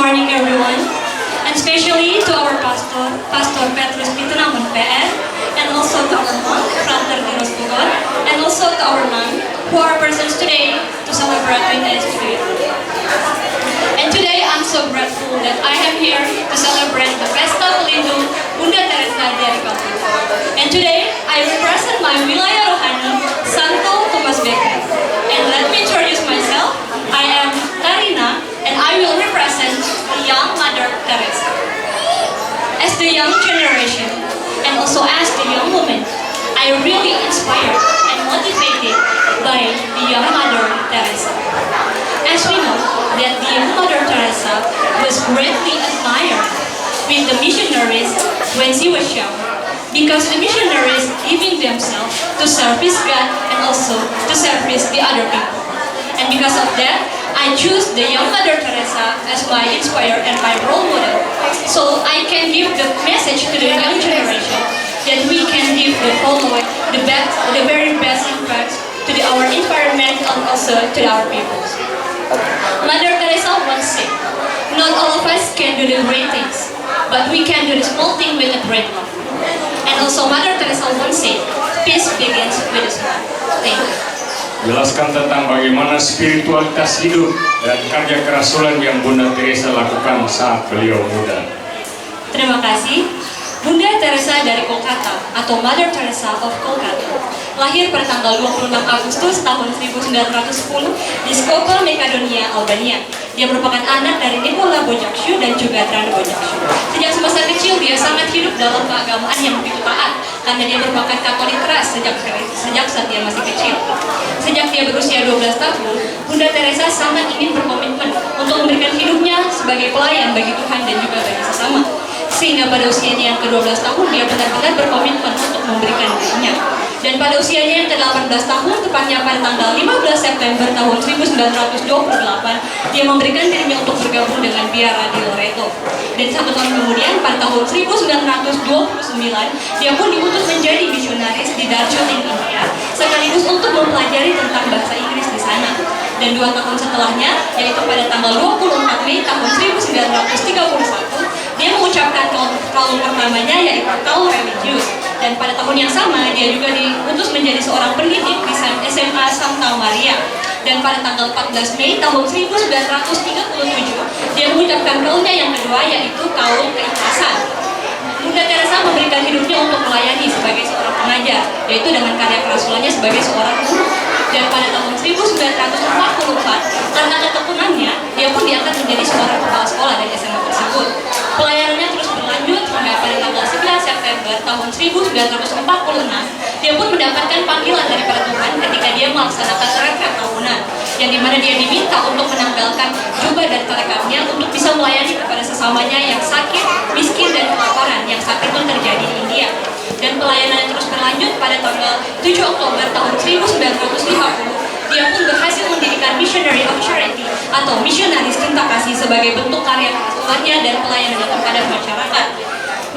morning everyone, and especially to our Pastor Petrus Pitenamun PR, and also to our monk, Frater Diros Pugon, and also to our nun, who are present today to celebrate with us today. And today I'm so grateful that I am here to celebrate the Pesta Pelindung Bunda Teresa dari Calcutta. And today I represent my wilayah rohani, Santo Thomas Becket. And let me introduce myself. I am Tarina, and I will represent the young Mother Teresa. As the young generation, and also as the young woman, I really inspired and motivated by the young Mother Teresa. As we know that the young Mother Teresa was greatly admired with the missionaries when she was young, because the missionaries giving themselves to service God and also to service the other people. And because of that, I choose the young Mother Teresa as my inspire and my role model. So I can give the message to the young generation that we can give the following, the very best impact to our environment and also to our people. Mother Teresa once said, not all of us can do the great things, but we can do the small thing with a great love. And also Mother Teresa once said, peace begins with a smile. Thank you. Jelaskan tentang bagaimana spiritualitas hidup dan karya kerasulan yang Bunda Teresa lakukan saat beliau muda. Terima kasih. Bunda Teresa dari Kolkata atau Mother Teresa of Kolkata lahir pada tanggal 26 Agustus tahun 1910 di Skopje, Makedonia, Albania. Dia merupakan anak dari Nikola Bojakshu dan juga Trana Bojakshu. Sejak semasa kecil dia sangat hidup dalam keagamaan yang begitu taat karena dia merupakan Katolik keras sejak saat dia masih kecil. Sejak dia berusia 12 tahun, Bunda Teresa sangat ingin berkomitmen untuk memberikan hidupnya sebagai pelayan bagi Tuhan dan juga bagi sesama. Sehingga pada usianya yang ke-12 tahun dia benar-benar berkomitmen untuk memberikan dirinya. Dan pada usianya yang ke-18 tahun, tepatnya pada tanggal 15 September tahun 1928, dia memberikan dirinya untuk bergabung dengan Biara di Loreto. Dan 1 tahun kemudian, pada tahun 1929, dia pun diutus menjadi misionaris di Darjeeling, India, sekaligus untuk mempelajari tentang bahasa Inggris di sana. Dan 2 tahun setelahnya, yaitu pada tanggal 24 Mei tahun 1931, dia mengucapkan kaul pertamanya, yaitu kaul religius. Dan pada tahun yang sama dia juga diutus menjadi seorang pendidik di SMA Santa Maria. Dan pada tanggal 14 Mei tahun 1937 dia mengucapkan kaulnya yang kedua, yaitu kaul keikhlasan. Bunda Teresa memberikan hidupnya untuk melayani sebagai seorang pengajar, yaitu dengan karya kerasulannya sebagai seorang guru. Dan pada tahun 1944 karena ketekunannya dia pun diangkat menjadi seorang kepala sekolah dari SMA tersebut. Pelayanannya terus berlanjut hingga pada tanggal 9 September tahun 1946 dia pun mendapatkan panggilan daripada Tuhan ketika dia melaksanakan retret tahunan, yang dimana dia diminta untuk menanggalkan jubah dan torekatnya untuk bisa melayani kepada sesamanya yang sakit, miskin dan kelaparan yang saat itu terjadi di India. Dan pelayanannya terus berlanjut pada tanggal 7 Oktober tahun 1950 dia pun berhasil mendirikan Missionary of Charity atau misionaris cinta kasih sebagai bentuk karya kerasulannya dan pelayanannya kepada masyarakat.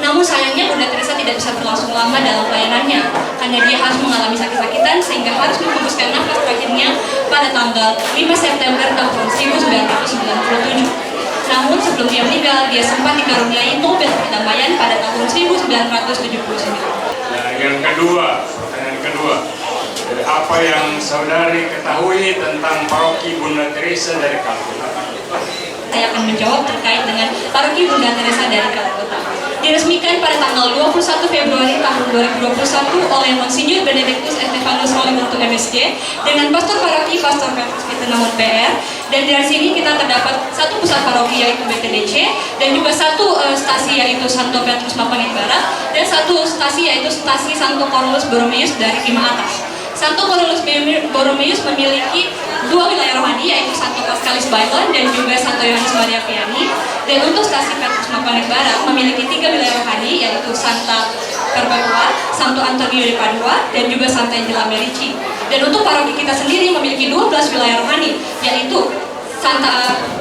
Namun sayangnya Bunda Teresa tidak bisa berlangsung lama dalam pelayanannya karena dia harus mengalami sakit-sakitan sehingga harus menghembuskan nafas terakhirnya pada tanggal 5 September tahun 1997. Namun sebelum dia meninggal, dia sempat dikaruniai Nobel Perdamaian pada tahun 1979. Nah, yang kedua, apa yang saudari ketahui tentang paroki Bunda Teresa dari Calcutta? Saya akan menjawab terkait dengan paroki Bunda Teresa dari Calcutta. Diresmikan pada tanggal 21 Februari tahun 2021 oleh Monsinyur Benedictus Estefanus Rolimutu MSc dengan pastor paroki Pastor Petrus Pitenamun PR. Dan dari sini kita terdapat satu pusat paroki yaitu BTDC, dan juga satu stasi yaitu Santo Petrus Mapangit Barat, dan satu stasi yaitu stasi Santo Cornelius Borromeus dari Kima Atas. Santo Cornelius Borromeus memiliki 2 wilayah rohani, yaitu Santo Pascalis Bailon dan juga Santo Yohanes Maria Vianney. Dan untuk stasi Petrus Mapangit Barat memiliki 3 wilayah rohani, yaitu Santa Perpetua, Santo Antonio di Padua, dan juga Santa Angela Merici. Dan untuk paroki kita sendiri memiliki 12 wilayah rohani, yaitu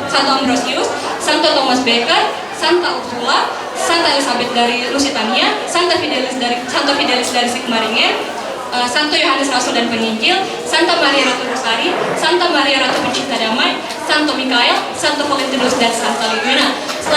Santo Ambrosius, Santo Thomas Becket, Santa Ursula, Santa Elizabeth dari Lusitania, Santo Fidelis dari Sigmaringen, Santo Yohanes Rasul dan Penginjil, Santa Maria Ratu Rosari, Santa Maria Ratu Pencipta Damai, Santo Mikael, Santo Valentinus dan Santa Lidwina.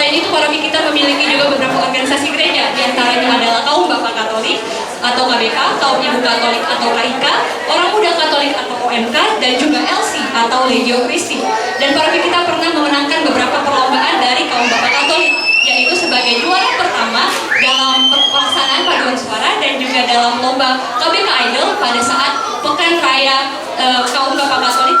Selain itu, paroki kita memiliki juga beberapa organisasi gereja, diantaranya adalah Kaum Bapak Katolik atau KBK, Kaum Ibu Katolik atau KIK, Orang Muda Katolik atau OMK, dan juga LC atau Legio Christi. Dan paroki kita pernah memenangkan beberapa perlombaan dari Kaum Bapak Katolik, yaitu sebagai juara pertama dalam pelaksanaan paduan suara dan juga dalam lomba KBK Idol pada saat Pekan Raya Kaum Bapak Katolik